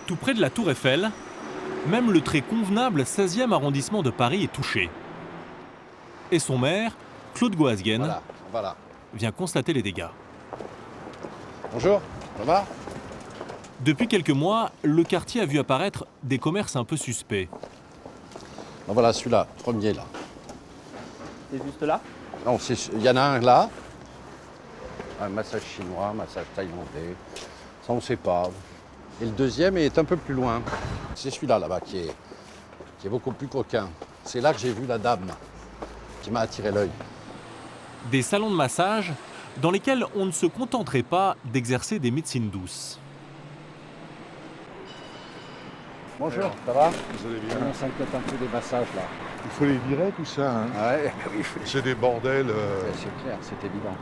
Tout près de la Tour Eiffel, même le très convenable 16e arrondissement de Paris est touché. Et son maire, Claude Goasguen, vient constater les dégâts. Bonjour, ça va? Depuis quelques mois, le quartier a vu apparaître des commerces un peu suspects. Ben voilà celui-là, premier là. C'est juste là? Non, il y en a un là. Un massage chinois, massage thaïlandais. Ça on ne sait pas. Et le deuxième est un peu plus loin. C'est celui-là là-bas qui est beaucoup plus coquin. C'est là que j'ai vu la dame qui m'a attiré l'œil. Des salons de massage dans lesquels on ne se contenterait pas d'exercer des médecines douces. Bonjour, ça va? Vous allez bien? On s'inquiète un peu des massages là. Il faut les virer tout ça. Hein. Ouais, oui, C'est des bordels. c'est clair, c'est évident.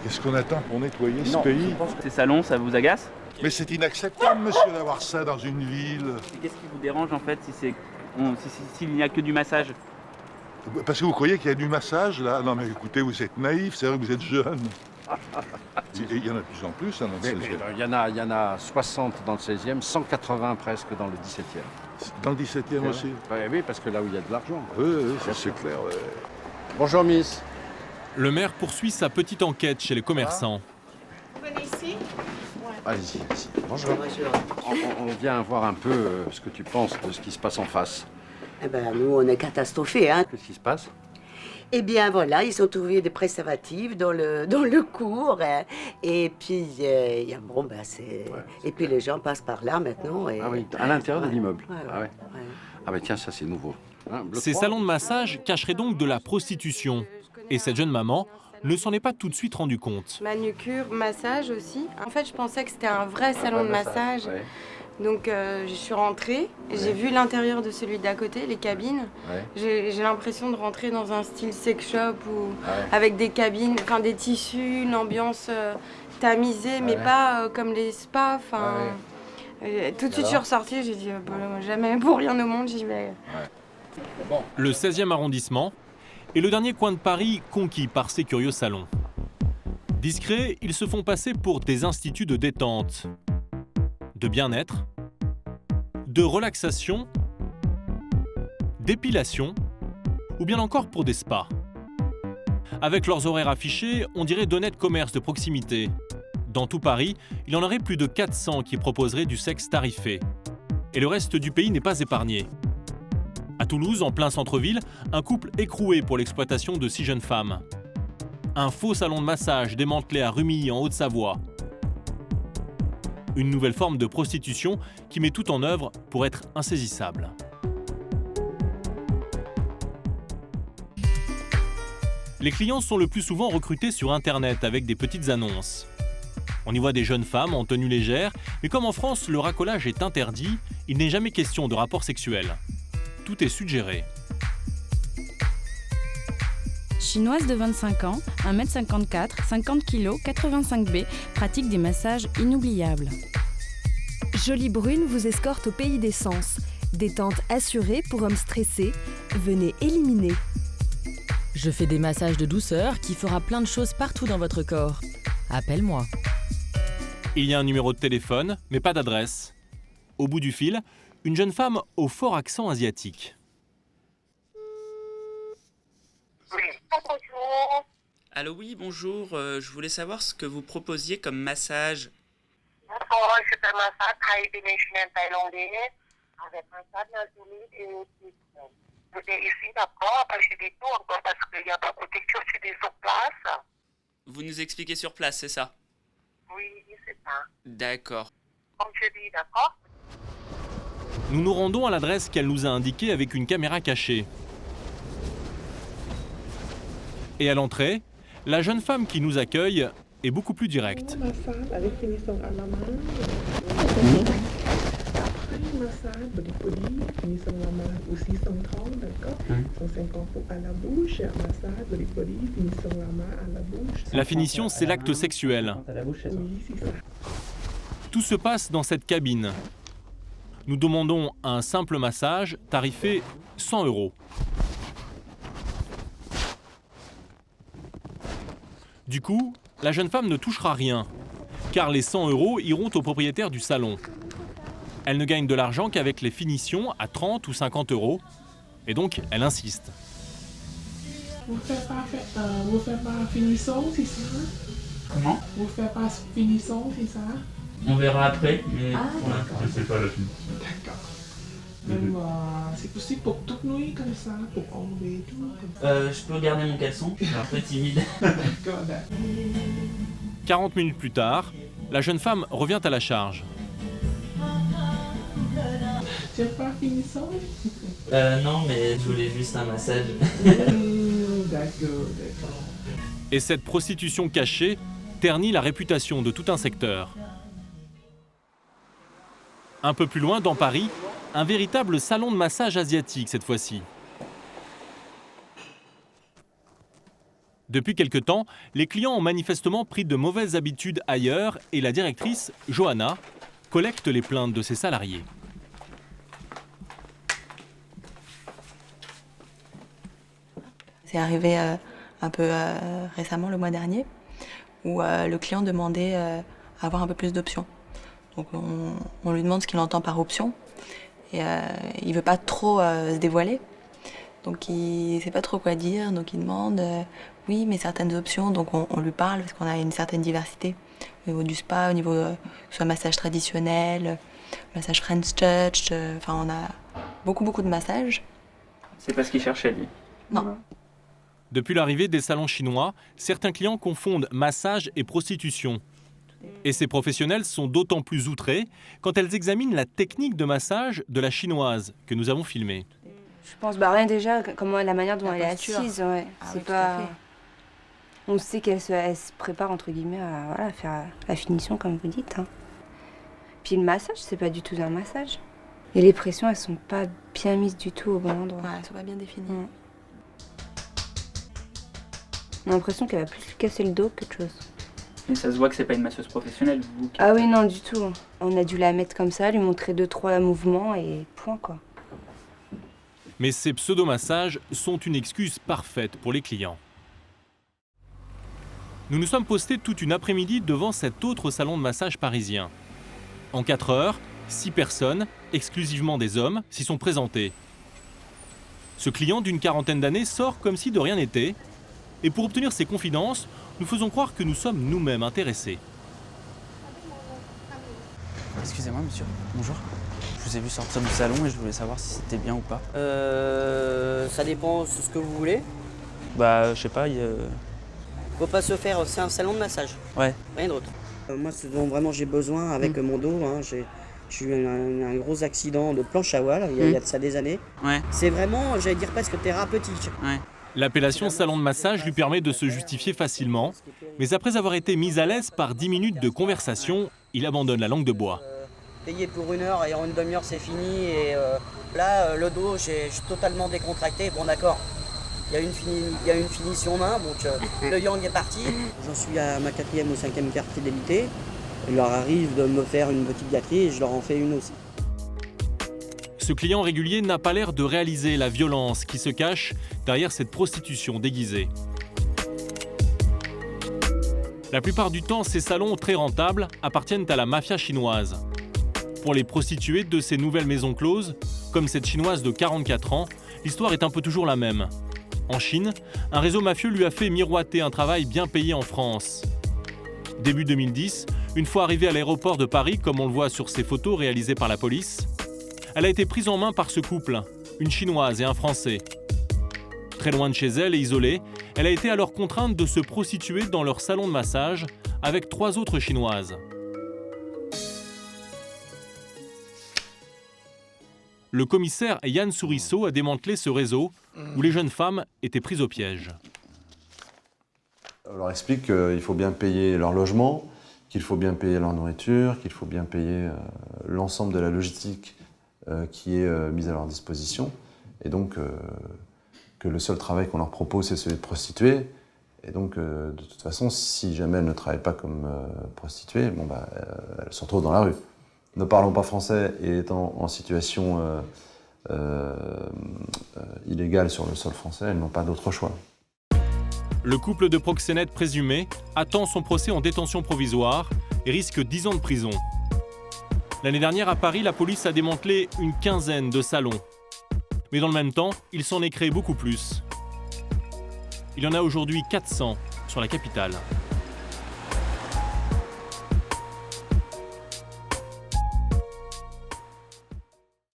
Qu'est-ce qu'on attend pour nettoyer ce Non, pays? je pense que Ces salons, ça vous agace? Mais c'est inacceptable, monsieur, d'avoir ça dans une ville. Et qu'est-ce qui vous dérange en fait s'il n'y a que du massage? Parce que vous croyez qu'il y a du massage là? Non mais écoutez, vous êtes naïf, c'est vrai que vous êtes jeune. Et il y en a de plus en plus hein, dans le 16e. il y en a 60 dans le 16e, 180 presque dans le 17e. Dans le 17e aussi? Oui, parce que là où il y a de l'argent. Oui, ça c'est clair. Ouais. Bonjour Miss. Le maire poursuit sa petite enquête chez les commerçants. Vous venez ici? Allez-y. Bonjour. On vient voir un peu ce que tu penses de ce qui se passe en face. Eh ben, nous, on est catastrophés, hein. Qu'est-ce qui se passe? Eh bien, voilà, ils ont trouvé des préservatifs dans le cours. Hein. Et puis, il y a, bon, ben, c'est... Et puis, les gens passent par là, maintenant. Et... Ah oui, à l'intérieur de l'immeuble. Ouais. Ah ben tiens, ça c'est nouveau. Hein, Ces salons de massage cacheraient donc de la prostitution. Et cette jeune maman ne s'en est pas tout de suite rendue compte. Manucure, massage aussi. En fait, je pensais que c'était un vrai salon de massage. Ouais. Donc, je suis rentrée. J'ai vu l'intérieur de celui d'à côté, les cabines. Ouais. J'ai l'impression de rentrer dans un style sex shop avec des cabines, enfin des tissus, une ambiance tamisée, mais pas comme les spas. Tout de suite, je suis ressortie. J'ai dit, jamais pour rien au monde, j'y vais. Le 16e arrondissement est le dernier coin de Paris conquis par ces curieux salons. Discrets, ils se font passer pour des instituts de détente, de bien-être, de relaxation, d'épilation ou bien encore pour des spas. Avec leurs horaires affichés, on dirait d'honnêtes commerces de proximité. Dans tout Paris, il y en aurait plus de 400 qui proposeraient du sexe tarifé. Et le reste du pays n'est pas épargné. À Toulouse, en plein centre-ville, un couple écroué pour l'exploitation de 6 jeunes femmes. Un faux salon de massage démantelé à Rumilly en Haute-Savoie. Une nouvelle forme de prostitution qui met tout en œuvre pour être insaisissable. Les clients sont le plus souvent recrutés sur Internet avec des petites annonces. On y voit des jeunes femmes en tenue légère, mais comme en France le racolage est interdit, il n'est jamais question de rapport sexuel. Tout est suggéré. Chinoise de 25 ans, 1m54, 50 kg, 85B, pratique des massages inoubliables. Jolie Brune vous escorte au pays des sens. Détente assurée pour hommes stressés. Venez éliminer. Je fais des massages de douceur qui fera plein de choses partout dans votre corps. Appelle-moi. Il y a un numéro de téléphone, mais pas d'adresse. Au bout du fil, une jeune femme au fort accent asiatique. Allô, oui, bonjour. Je voulais savoir ce que vous proposiez comme massage. Je fais un massage thaï thaïlandais avec un massage naturel et c'était ici, d'accord, parce que des tours, parce qu'il y a beaucoup de choses sur place. Vous nous expliquez sur place, c'est ça? Oui, c'est ça. D'accord. Comme je dis, d'accord? Nous nous rendons à l'adresse qu'elle nous a indiquée avec une caméra cachée. Et à l'entrée, la jeune femme qui nous accueille est beaucoup plus directe. La finition, c'est l'acte sexuel. Tout se passe dans cette cabine. Nous demandons un simple massage tarifé 100 €. Du coup, la jeune femme ne touchera rien, car les 100 € iront au propriétaire du salon. Elle ne gagne de l'argent qu'avec les finitions à 30 ou 50 euros. Et donc, elle insiste. Vous faites pas finition, c'est ça? Comment? Vous faites pas finition, c'est ça? On verra après, mais pour l'instant, Je sais pas la fille. D'accord. Même, c'est possible pour toute nuit comme ça, pour enlever et tout. je peux garder mon caleçon, je suis un peu timide. D'accord. 40 minutes plus tard, la jeune femme revient à la charge. Tu n'as pas finition? Non, mais je voulais juste un massage. D'accord. Et cette prostitution cachée ternit la réputation de tout un secteur. Un peu plus loin, dans Paris, un véritable salon de massage asiatique cette fois-ci. Depuis quelque temps, les clients ont manifestement pris de mauvaises habitudes ailleurs et la directrice, Johanna, collecte les plaintes de ses salariés. C'est arrivé un peu récemment, le mois dernier, où le client demandait à avoir un peu plus d'options. Donc on lui demande ce qu'il entend par option, et il ne veut pas trop se dévoiler. Donc il ne sait pas trop quoi dire, donc il demande oui, mais certaines options, donc on lui parle parce qu'on a une certaine diversité au niveau du spa, au niveau soit massage traditionnel, massage French touch, enfin on a beaucoup de massages. C'est pas ce qu'il cherchait, lui. Non. Depuis l'arrivée des salons chinois, certains clients confondent massage et prostitution. Et ces professionnels sont d'autant plus outrés quand elles examinent la technique de massage de la chinoise que nous avons filmée. Je pense rien déjà, comment la manière dont elle est posture. assise, ouais. Ah C'est oui, tout à pas. fait. On sait qu'elle se prépare entre guillemets à faire la finition comme vous dites. Hein. Puis le massage, c'est pas du tout un massage. Et les pressions, elles sont pas bien mises du tout au bon endroit. Ouais, elles sont pas bien définies. On a l'impression qu'elle va plus lui casser le dos qu'autre chose. Mais ça se voit que c'est pas une masseuse professionnelle, vous. Ah oui, non, du tout. On a dû la mettre comme ça, lui montrer 2-3 mouvements et point quoi. Mais ces pseudo-massages sont une excuse parfaite pour les clients. Nous nous sommes postés toute une après-midi devant cet autre salon de massage parisien. En 4 heures, 6 personnes, exclusivement des hommes, s'y sont présentés. Ce client d'une quarantaine d'années sort comme si de rien n'était. Et pour obtenir ses confidences, nous faisons croire que nous sommes nous-mêmes intéressés. Excusez-moi, monsieur. Bonjour. Je vous ai vu sortir du salon et je voulais savoir si c'était bien ou pas. Ça dépend de ce que vous voulez. Bah, je sais pas, Faut pas se faire, c'est un salon de massage. Ouais. Rien d'autre. Moi, ce dont vraiment j'ai besoin avec mon dos, hein, j'ai eu un gros accident de planche à voile, il y a de ça des années. Ouais. C'est vraiment, j'allais dire presque thérapeutique. Ouais. L'appellation salon de massage lui permet de se justifier facilement, mais après avoir été mis à l'aise par 10 minutes de conversation, il abandonne la langue de bois. Payé pour 1 heure et en une demi-heure c'est fini et là le dos je suis totalement décontracté. Bon d'accord, il y a une finition main, donc le yang est parti. J'en suis à ma 4e ou 5e carte fidélité. Il leur arrive de me faire une petite gâterie et je leur en fais une aussi. Ce client régulier n'a pas l'air de réaliser la violence qui se cache derrière cette prostitution déguisée. La plupart du temps, ces salons très rentables appartiennent à la mafia chinoise. Pour les prostituées de ces nouvelles maisons closes, comme cette chinoise de 44 ans, l'histoire est un peu toujours la même. En Chine, un réseau mafieux lui a fait miroiter un travail bien payé en France. Début 2010, une fois arrivée à l'aéroport de Paris, comme on le voit sur ces photos réalisées par la police, elle a été prise en main par ce couple, une Chinoise et un Français. Très loin de chez elle et isolée, elle a été alors contrainte de se prostituer dans leur salon de massage avec 3 autres Chinoises. Le commissaire Yann Sourisseau a démantelé ce réseau où les jeunes femmes étaient prises au piège. On leur explique qu'il faut bien payer leur logement, qu'il faut bien payer leur nourriture, qu'il faut bien payer l'ensemble de la logistique qui est mise à leur disposition. Et donc que le seul travail qu'on leur propose, c'est celui de prostituer. Et donc, de toute façon, si jamais elles ne travaillent pas comme prostituées, elles se retrouvent dans la rue. Ne parlant pas français et étant en situation illégale sur le sol français, elles n'ont pas d'autre choix. Le couple de proxénètes présumés attend son procès en détention provisoire et risque 10 ans de prison. L'année dernière, à Paris, la police a démantelé une quinzaine de salons. Mais dans le même temps, il s'en est créé beaucoup plus. Il y en a aujourd'hui 400 sur la capitale.